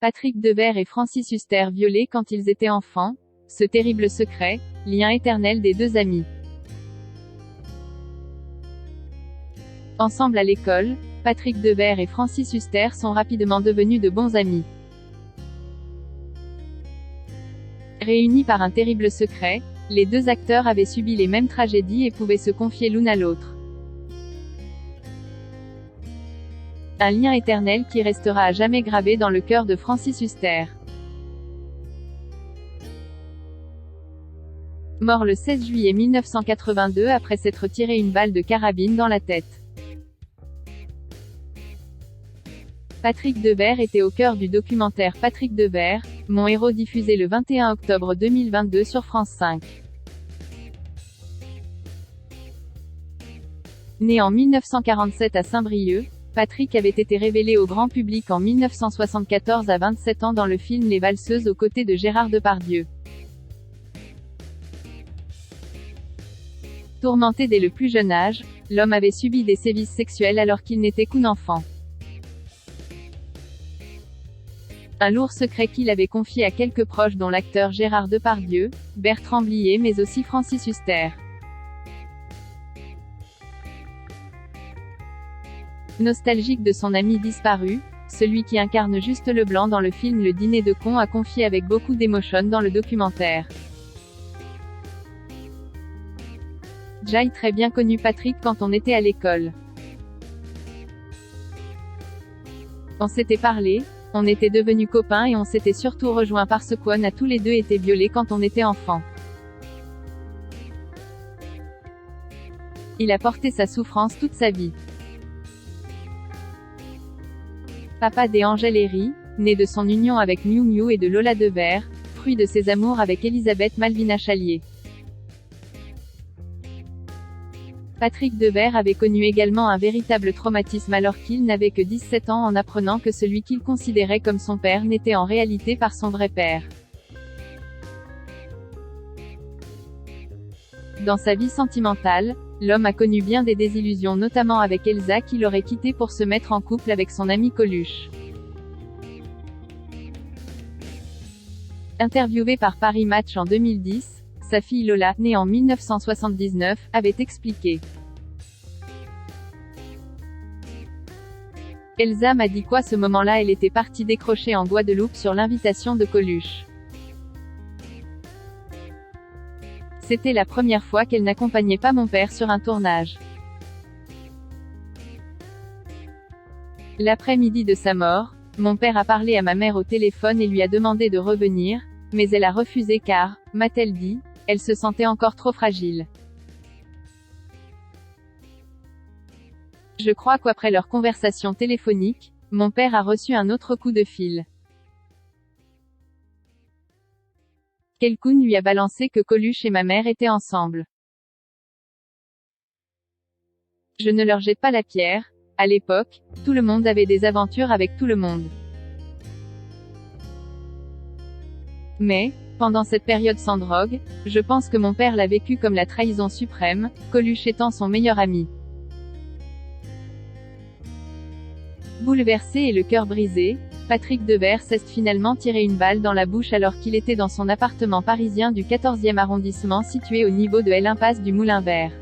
Patrick Devers et Francis Huster violés quand ils étaient enfants. Ce terrible secret, lien éternel des deux amis. Ensemble à l'école, Patrick Devers et Francis Huster sont rapidement devenus de bons amis. Réunis par un terrible secret, les deux acteurs avaient subi les mêmes tragédies et pouvaient se confier l'une à l'autre. Un lien éternel qui restera à jamais gravé dans le cœur de Francis Huster. Mort le 16 juillet 1982 après s'être tiré une balle de carabine dans la tête. Patrick Devers était au cœur du documentaire Patrick Devers, mon héros diffusé le 21 octobre 2022 sur France 5. Né en 1947 à Saint-Brieuc, Patrick avait été révélé au grand public en 1974 à 27 ans dans le film Les Valseuses aux côtés de Gérard Depardieu. Tourmenté dès le plus jeune âge, l'homme avait subi des sévices sexuels alors qu'il n'était qu'un enfant. Un lourd secret qu'il avait confié à quelques proches dont l'acteur Gérard Depardieu, Bertrand Blier mais aussi Francis Huster. Nostalgique de son ami disparu, celui qui incarne Juste Leblanc dans le film Le Dîner de cons a confié avec beaucoup d'émotion dans le documentaire. J'ai très bien connu Patrick quand on était à l'école. On s'était parlé, on était devenus copains et on s'était surtout rejoints parce qu'on a tous les deux été violés quand on était enfants. Il a porté sa souffrance toute sa vie. Papa d'Angèle Herry, né de son union avec Miou Miou et de Lola Devers, fruit de ses amours avec Elisabeth Malvina Chalier. Patrick Devers avait connu également un véritable traumatisme alors qu'il n'avait que 17 ans en apprenant que celui qu'il considérait comme son père n'était en réalité pas son vrai père. Dans sa vie sentimentale, l'homme a connu bien des désillusions notamment avec Elsa qu'il aurait quitté pour se mettre en couple avec son ami Coluche. Interviewée par Paris Match en 2010, sa fille Lola, née en 1979, avait expliqué. Elsa m'a dit quoi ce moment-là elle était partie décrocher en Guadeloupe sur l'invitation de Coluche. C'était la première fois qu'elle n'accompagnait pas mon père sur un tournage. L'après-midi de sa mort, mon père a parlé à ma mère au téléphone et lui a demandé de revenir, mais elle a refusé car, m'a-t-elle dit, elle se sentait encore trop fragile. Je crois qu'après leur conversation téléphonique, mon père a reçu un autre coup de fil. Quelqu'un lui a balancé que Coluche et ma mère étaient ensemble. Je ne leur jette pas la pierre, à l'époque, tout le monde avait des aventures avec tout le monde. Mais, pendant cette période sans drogue, je pense que mon père l'a vécu comme la trahison suprême, Coluche étant son meilleur ami. Bouleversé et le cœur brisé, Patrick Devers s'est finalement tiré une balle dans la bouche alors qu'il était dans son appartement parisien du 14e arrondissement situé au niveau de l'Impasse du Moulin Vert.